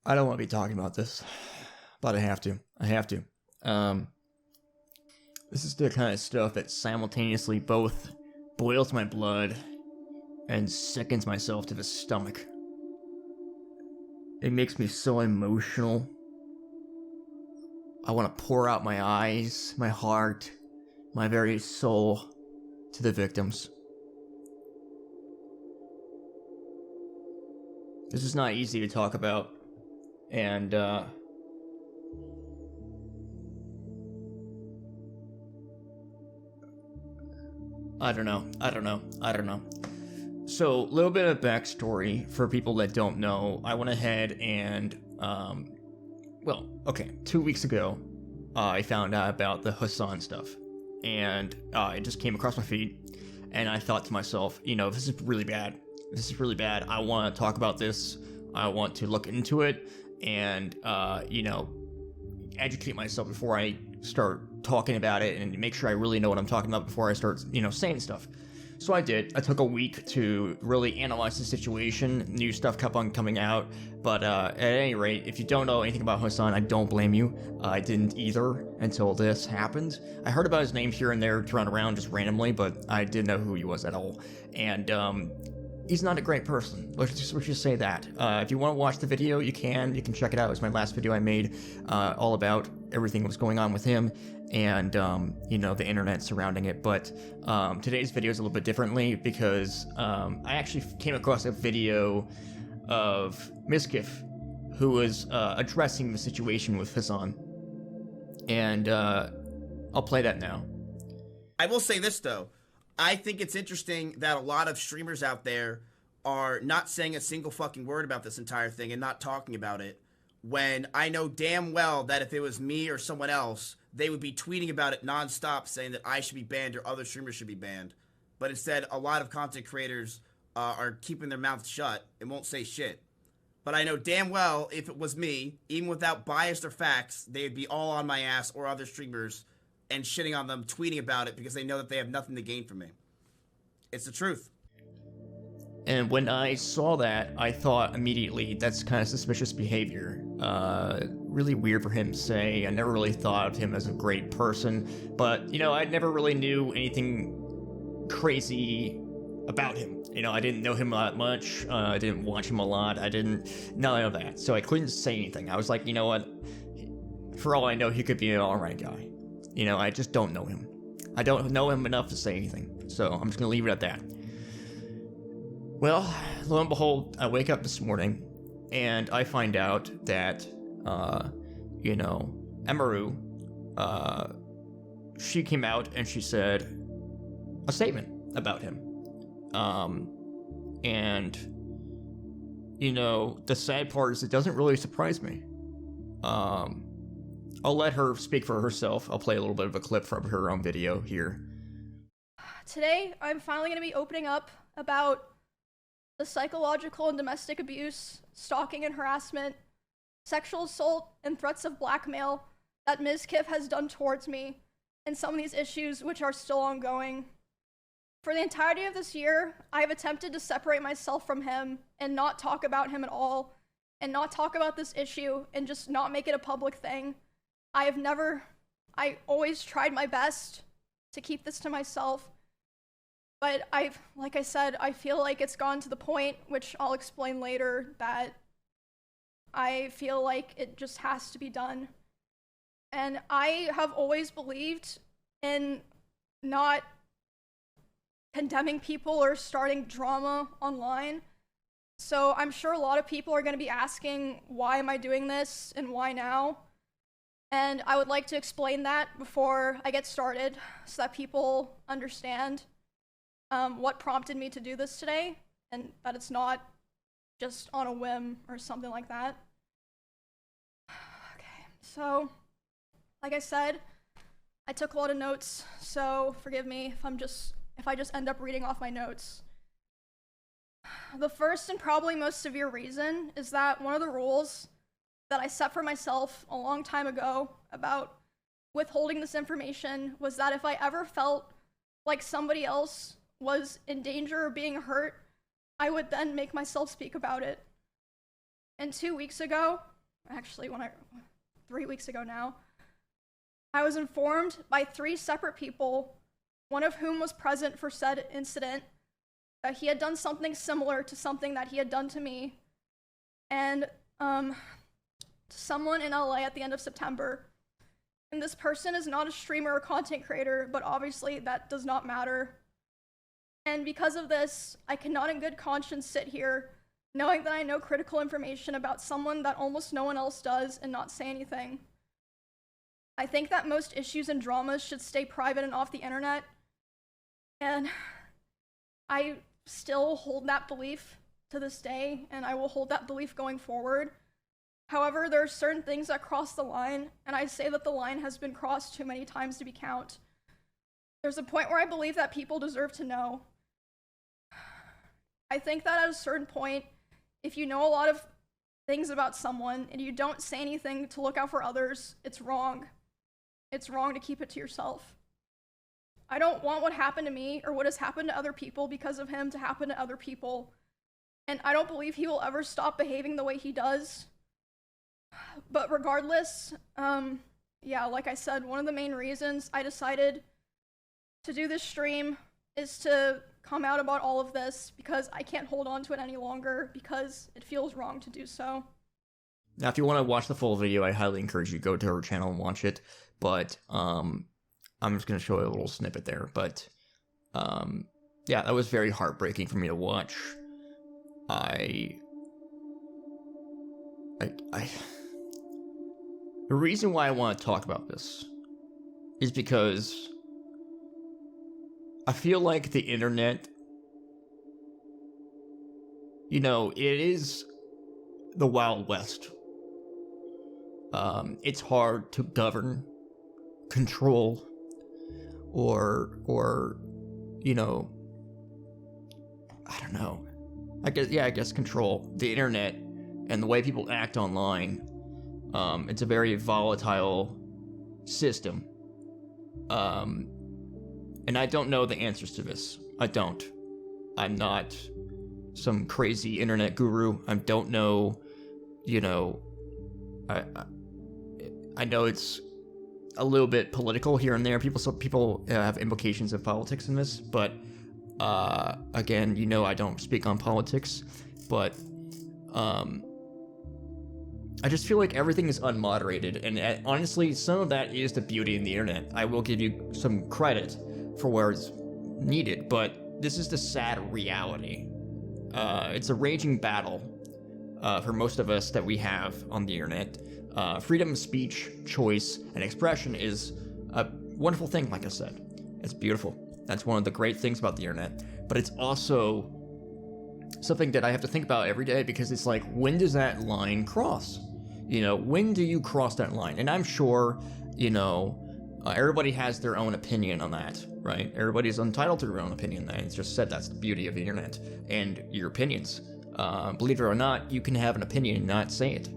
I don't want to be talking about this, but I have to. This is the kind of stuff that simultaneously both boils my blood and sickens myself to the stomach. It makes me so emotional. I want to pour out my eyes, my heart, my very soul to the victims. This is not easy to talk about, and I don't know. So, a little bit of backstory for people that don't know. I went ahead and, 2 weeks ago, I found out about the Hasan stuff. And it just came across my feed. And I thought to myself, this is really bad. I want to talk about this. I want to look into it and, educate myself before I start talking about it and make sure I really know what I'm talking about before I start, saying stuff. So I did. I took a week to really analyze the situation. New stuff kept on coming out. But at any rate, if you don't know anything about Hasan, I don't blame you. I didn't either until this happened. I heard about his name here and there thrown around just randomly, but I didn't know who he was at all. And he's not a great person. Let's just say that. If you want to watch the video, you can check it out. It was my last video I made all about everything that was going on with him and the internet surrounding it. But today's video is a little bit differently because I actually came across a video of Mizkif, who was addressing the situation with Hasan, and I'll play that now. I will say this though, I think it's interesting that a lot of streamers out there are not saying a single fucking word about this entire thing and not talking about it, when I know damn well that if it was me or someone else, they would be tweeting about it nonstop saying that I should be banned or other streamers should be banned. But instead, a lot of content creators are keeping their mouths shut and won't say shit. But I know damn well if it was me, even without bias or facts, they would be all on my ass or other streamers and shitting on them, tweeting about it because they know that they have nothing to gain from me. It's the truth. And when I saw that, I thought immediately, that's kind of suspicious behavior. Really weird for him to say. I never really thought of him as a great person, but, I never really knew anything crazy about him. I didn't know him that much. I didn't watch him a lot. None of that. So I couldn't say anything. I was like, you know what? For all I know, he could be an alright guy. I just don't know him. I don't know him enough to say anything. So I'm just going to leave it at that. Well, lo and behold, I wake up this morning and I find out that, Emiru, she came out and she said a statement about him. The sad part is it doesn't really surprise me. I'll let her speak for herself. I'll play a little bit of a clip from her own video here. Today, I'm finally going to be opening up about the psychological and domestic abuse, stalking and harassment, sexual assault, and threats of blackmail that Mizkif has done towards me, and some of these issues which are still ongoing. For the entirety of this year, I have attempted to separate myself from him and not talk about him at all, and not talk about this issue and just not make it a public thing. I always tried my best to keep this to myself, but like I said, I feel like it's gone to the point, which I'll explain later, that I feel like it just has to be done. And I have always believed in not condemning people or starting drama online. So I'm sure a lot of people are going to be asking, why am I doing this and why now? And I would like to explain that before I get started so that people understand what prompted me to do this today, and that it's not just on a whim or something like that. Okay, so like I said, I took a lot of notes, so forgive me if I just end up reading off my notes. The first and probably most severe reason is that one of the rules that I set for myself a long time ago about withholding this information was that if I ever felt like somebody else was in danger or being hurt, I would then make myself speak about it. And 2 weeks ago, actually 3 weeks ago now, I was informed by 3 separate people, one of whom was present for said incident, that he had done something similar to something that he had done to me, and to someone in LA at the end of September. And this person is not a streamer or content creator, but obviously that does not matter. And because of this, I cannot in good conscience sit here knowing that I know critical information about someone that almost no one else does and not say anything. I think that most issues and dramas should stay private and off the internet, and I still hold that belief to this day, and I will hold that belief going forward. However, there are certain things that cross the line, and I say that the line has been crossed too many times to be count. There's a point where I believe that people deserve to know. I think that at a certain point, if you know a lot of things about someone and you don't say anything to look out for others, it's wrong. It's wrong to keep it to yourself. I don't want what happened to me or what has happened to other people because of him to happen to other people. And I don't believe he will ever stop behaving the way he does. But regardless, yeah, like I said, one of the main reasons I decided to do this stream is to come out about all of this because I can't hold on to it any longer because it feels wrong to do so. Now, if you want to watch the full video, I highly encourage you to go to her channel and watch it. But I'm just going to show you a little snippet there. But yeah, that was very heartbreaking for me to watch. The reason why I want to talk about this is because I feel like the internet, you know, it is the Wild West. It's hard to govern, control, or, you know, I don't know. I guess control the internet and the way people act online. It's a very volatile system. And I don't know the answers to this. I don't. I'm not some crazy internet guru. I don't know, you know, I know it's a little bit political here and there. People have implications of politics in this, but again, you know, I don't speak on politics, but I just feel like everything is unmoderated, and honestly, some of that is the beauty in the internet. I will give you some credit for where it's needed, but this is the sad reality. It's a raging battle for most of us that we have on the internet. Freedom of speech, choice, and expression is a wonderful thing, like I said. It's beautiful. That's one of the great things about the internet, but it's also something that I have to think about every day because it's like, when does that line cross? You know, when do you cross that line? And I'm sure, you know, everybody has their own opinion on that, right? Everybody's entitled to their own opinion. I just said that's the beauty of the internet and your opinions. Believe it or not, you can have an opinion and not say it.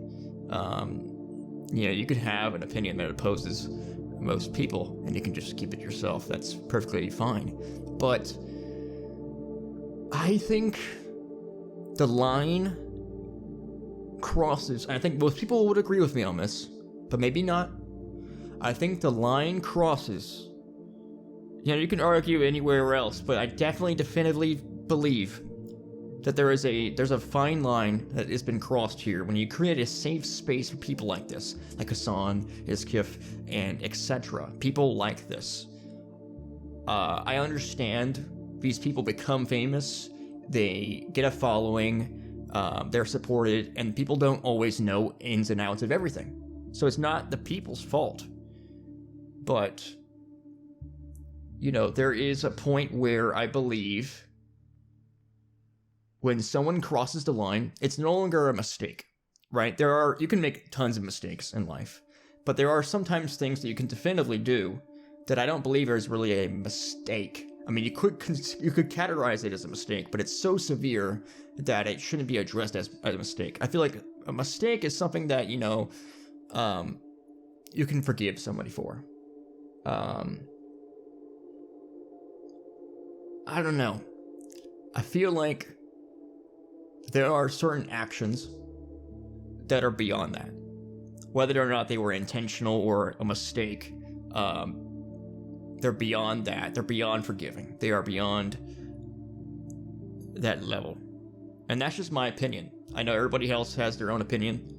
You know, you could have an opinion that opposes most people and you can just keep it yourself. That's perfectly fine. But I think the line crosses, and I think most people would agree with me on this, but maybe not. I think the line crosses. You know, you can argue anywhere else, but I definitely definitively believe that there's a fine line that has been crossed here when you create a safe space for people like this, like Hasan, Mizkif, and etc. People like this. I understand these people become famous, they get a following, they're supported, and people don't always know ins and outs of everything. So it's not the people's fault. But, you know, there is a point where I believe when someone crosses the line, it's no longer a mistake, right? You can make tons of mistakes in life, but there are sometimes things that you can definitively do that I don't believe is really a mistake. I mean, you could categorize it as a mistake, but it's so severe that it shouldn't be addressed as a mistake. I feel like a mistake is something that, you know, you can forgive somebody for. I don't know. I feel like there are certain actions that are beyond that. whether or not they were intentional or a mistake, they're beyond that. They're beyond forgiving. They are beyond that level. And that's just my opinion. I know everybody else has their own opinion.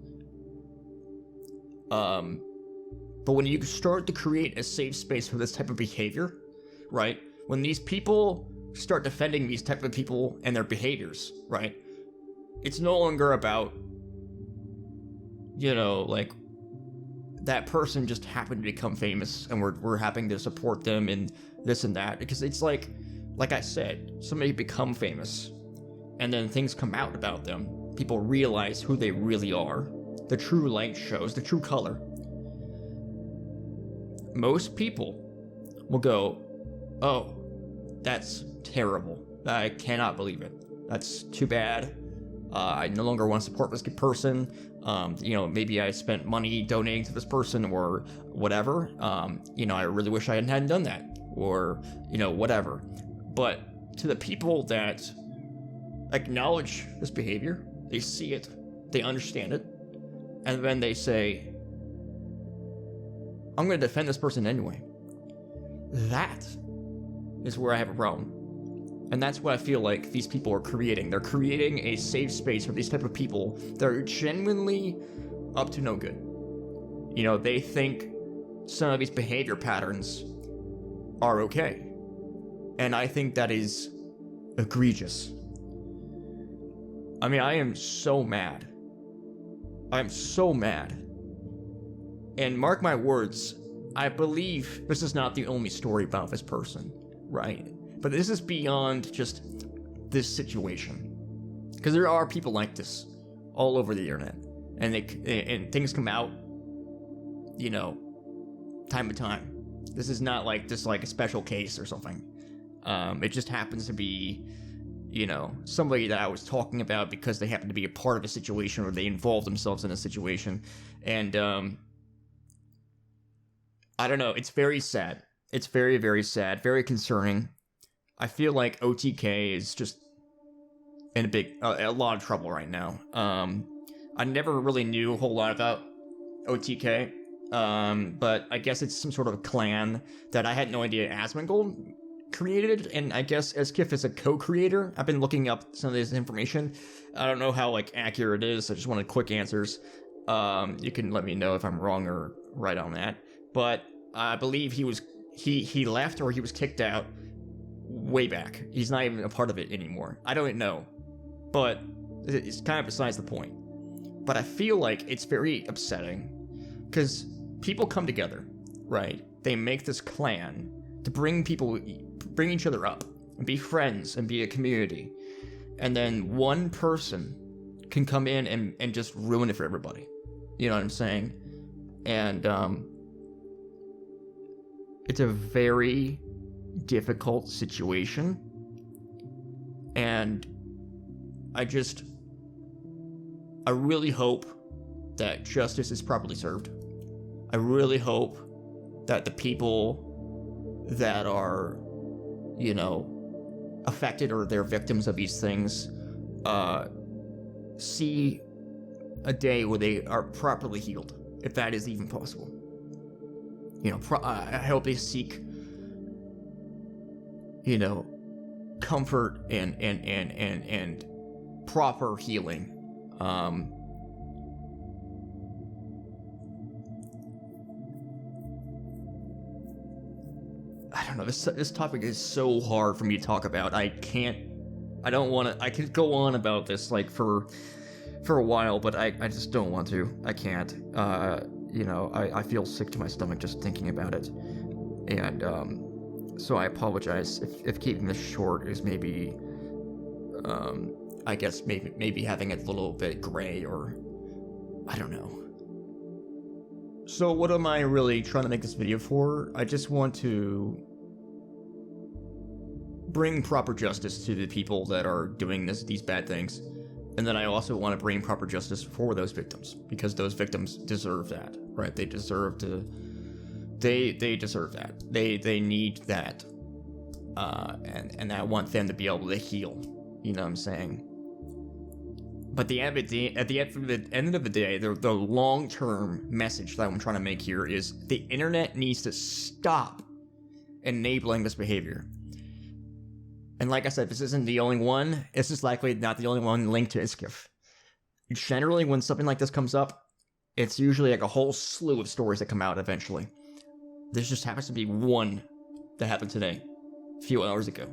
But when you start to create a safe space for this type of behavior, right? When these people start defending these type of people and their behaviors, right? It's no longer about, like, that person just happened to become famous and we're having to support them and this and that. Because it's like I said, somebody become famous and then things come out about them. People realize who they really are. The true light shows, the true color. Most people will go, oh, that's terrible. I cannot believe it. That's too bad. I no longer want to support this person. Maybe I spent money donating to this person or whatever. I really wish I hadn't done that or, whatever. But to the people that acknowledge this behavior, they see it, they understand it, and then they say, I'm going to defend this person anyway. That is where I have a problem. And that's what I feel like these people are creating. They're creating a safe space for these type of people that are genuinely up to no good. They think some of these behavior patterns are okay. And I think that is egregious. I mean, I am so mad. I'm so mad. And mark my words, I believe this is not the only story about this person, right? But this is beyond just this situation. Because there are people like this all over the internet. And things come out, time to time. This is not like just like a special case or something. It just happens to be, somebody that I was talking about because they happen to be a part of a situation or they involve themselves in a situation. And, I don't know. It's very sad. It's very, very sad. Very concerning. I feel like OTK is just in a lot of trouble right now. I never really knew a whole lot about OTK, but I guess it's some sort of clan that I had no idea Asmon created, and I guess Mizkif is a co-creator. I've been looking up some of this information. I don't know how accurate it is. I just wanted quick answers. You can let me know if I'm wrong or right on that. But I believe he left or he was kicked out way back. He's not even a part of it anymore. I don't know. But it's kind of besides the point. But I feel like it's very upsetting because people come together, right? They make this clan to bring each other up and be friends and be a community. And then one person can come in and just ruin it for everybody. You know what I'm saying? And it's a very difficult situation. And I really hope that justice is properly served. I really hope that the people that are, affected or they're victims of these things, see a day where they are properly healed, if that is even possible. I hope they seek, comfort and proper healing. I don't know, this topic is so hard for me to talk about. I don't want to. I could go on about this for a while, but I just don't want to. I can't. I feel sick to my stomach just thinking about it. And so I apologize if keeping this short is maybe I guess maybe having it a little bit gray, or I don't know. So what am I really trying to make this video for? I just want to bring proper justice to the people that are doing these bad things. And then I also want to bring proper justice for those victims, because those victims deserve that, right? They deserve they deserve that. They need that. And I want them to be able to heal. You know what I'm saying? But at the end of the day, the long-term message that I'm trying to make here is the internet needs to stop enabling this behavior. And like I said, this isn't the only one. This is likely not the only one linked to Mizkif. Generally, when something like this comes up, it's usually like a whole slew of stories that come out eventually. There just happens to be one that happened today, a few hours ago.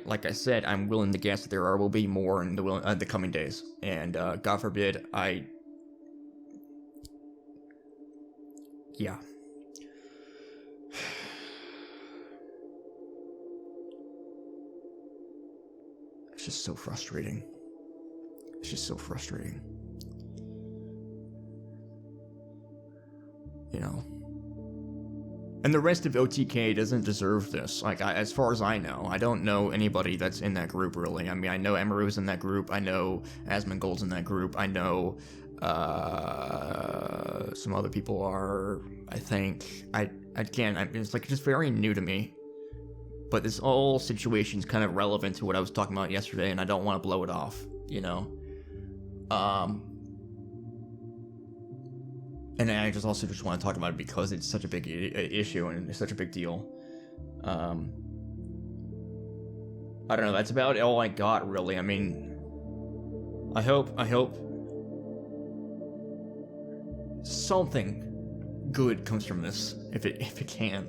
Like I said, I'm willing to guess that there will be more in the coming days. And God forbid, yeah. It's just so frustrating. It's just so frustrating. You know. And the rest of OTK doesn't deserve this. Like, as far as I know, I don't know anybody that's in that group, really. I mean, I know Emiru's in that group. I know Asmon Gold's in that group. I know some other people are, I think. It's like just very new to me. But this whole situation is kind of relevant to what I was talking about yesterday, and I don't want to blow it off, you know? And I also just want to talk about it because it's such a big issue and it's such a big deal. I don't know, that's about all I got, really. I mean, I hope something good comes from this, if it can.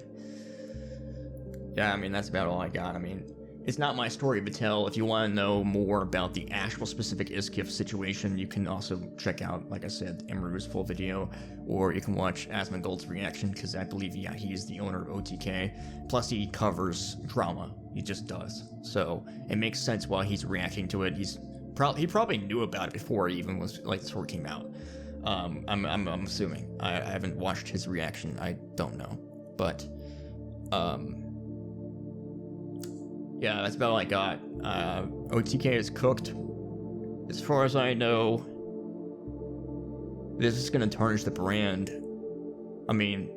Yeah, I mean, that's about all I got. I mean, it's not my story to tell. If you want to know more about the actual specific Mizkif situation, you can also check out, like I said, Emiru's full video, or you can watch Asmon Gold's reaction, because I believe, yeah, he's the owner of OTK. Plus, he covers drama. He just does. So, it makes sense why he's reacting to it. He probably knew about it before he even was, like, the story came out. I'm assuming. I haven't watched his reaction. I don't know. But, yeah, that's about all I got. OTK is cooked. As far as I know, this is gonna tarnish the brand. I mean,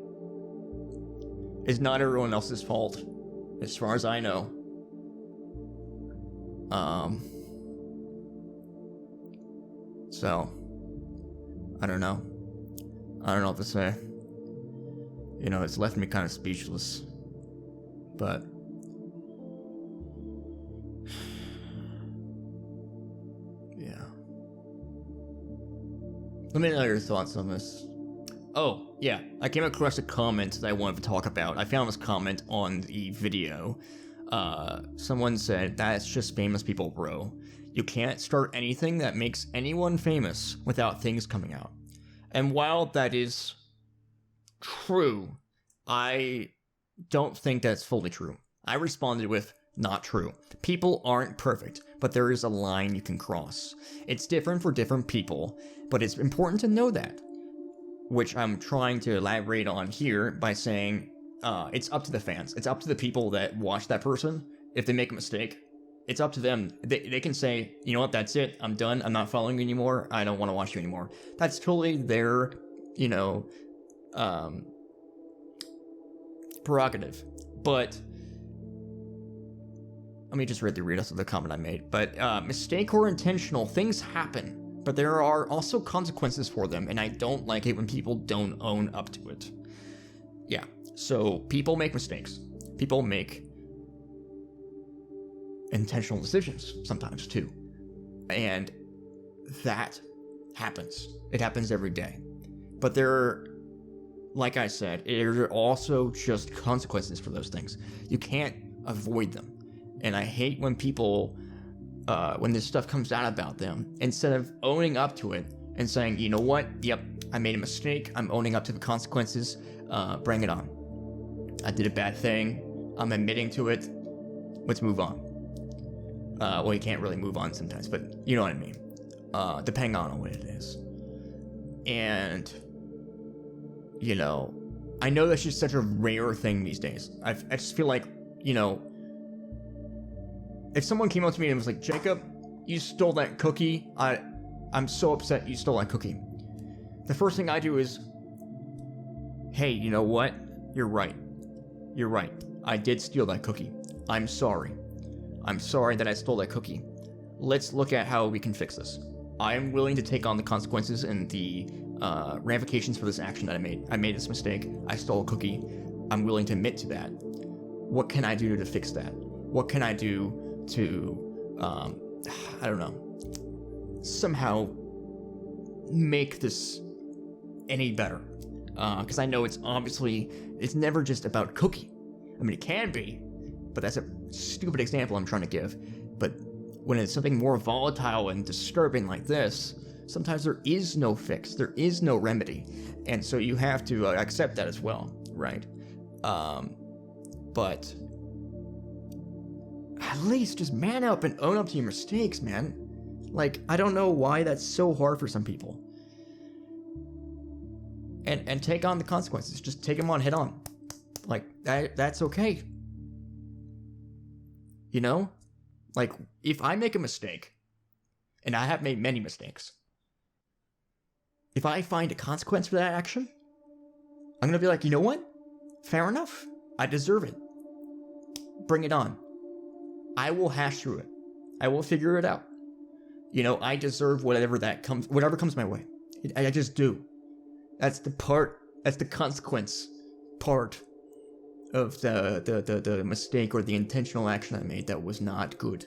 it's not everyone else's fault, as far as I know. So, I don't know. I don't know what to say. You know, it's left me kind of speechless. But let me know your thoughts on this. Oh, yeah, I came across a comment that I wanted to talk about. I found this comment on the video. Someone said, "That's just famous people, bro. You can't start anything that makes anyone famous without things coming out." And while that is true, I don't think that's fully true. I responded with, "Not true. People aren't perfect, but there is a line you can cross. It's different for different people, but it's important to know that." Which I'm trying to elaborate on here by saying, it's up to the fans. It's up to the people that watch that person. If they make a mistake, it's up to them. They can say, "You know what, that's it. I'm done. I'm not following you anymore. I don't want to watch you anymore." That's totally their, prerogative. But let me just read the rest of the comment I made. But mistake or intentional, things happen. But there are also consequences for them, and I don't like it when people don't own up to it. Yeah, so people make mistakes. People make intentional decisions sometimes too. And that happens. It happens every day. But like I said, there are also just consequences for those things. You can't avoid them. And I hate when people, when this stuff comes out about them, instead of owning up to it and saying, "You know what? Yep, I made a mistake. I'm owning up to the consequences. Bring it on. I did a bad thing. I'm admitting to it. Let's move on." Well, you can't really move on sometimes, but you know what I mean. Depending on what it is. And, I know that's just such a rare thing these days. I just feel like, if someone came up to me and was like, "Jacob, you stole that cookie. I'm so upset you stole that cookie." The first thing I do is, "Hey, you know what? You're right. You're right. I did steal that cookie. I'm sorry. I'm sorry that I stole that cookie. let's look at how we can fix this. I am willing to take on the consequences and the ramifications for this action that I made. I made this mistake. I stole a cookie. I'm willing to admit to that. What can I do to fix that? What can I do to, I don't know, somehow make this any better? Because I know it's never just about cookie. I mean, it can be, but that's a stupid example I'm trying to give. But when it's something more volatile and disturbing like this, sometimes there is no fix, there is no remedy. And so you have to accept that as well, right? But at least just man up and own up to your mistakes, man. Like, I don't know why that's so hard for some people. And take on the consequences. Just take them on head on. Like, that's okay. You know? Like, if I make a mistake, and I have made many mistakes, if I find a consequence for that action, I'm gonna be like, you know what? Fair enough. I deserve it. Bring it on. I will hash through it. I will figure it out. You know, I deserve whatever comes my way. I just do. That's the consequence part of the mistake or the intentional action I made that was not good,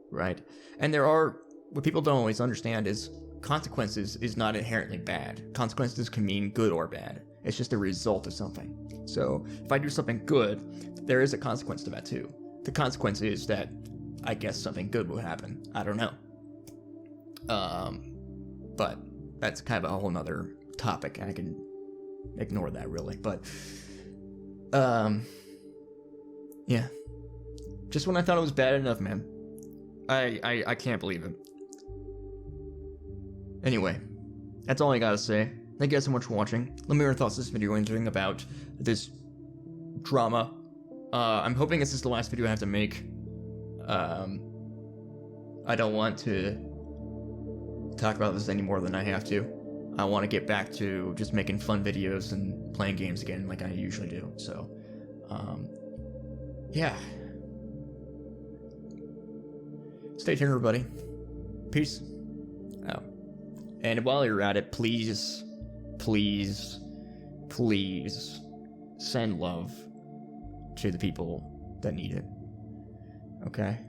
right? And what people don't always understand is consequences is not inherently bad. Consequences can mean good or bad. It's just a result of something. So if I do something good, there is a consequence to that too. The consequence is that I guess something good will happen. I don't know. But that's kind of a whole nother topic, and I can ignore that really. But yeah. Just when I thought it was bad enough, man. I can't believe it. Anyway, that's all I gotta say. Thank you guys so much for watching. Let me know your thoughts on this video, anything about this drama. I'm hoping this is the last video I have to make. I don't want to talk about this any more than I have to. I want to get back to just making fun videos and playing games again like I usually do. So, yeah. Stay tuned, everybody. Peace out. And while you're at it, please send love to the people that need it. Okay?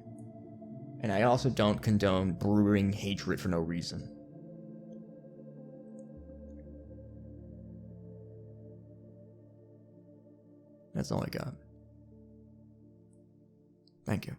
And I also don't condone brewing hatred for no reason. That's all I got. Thank you.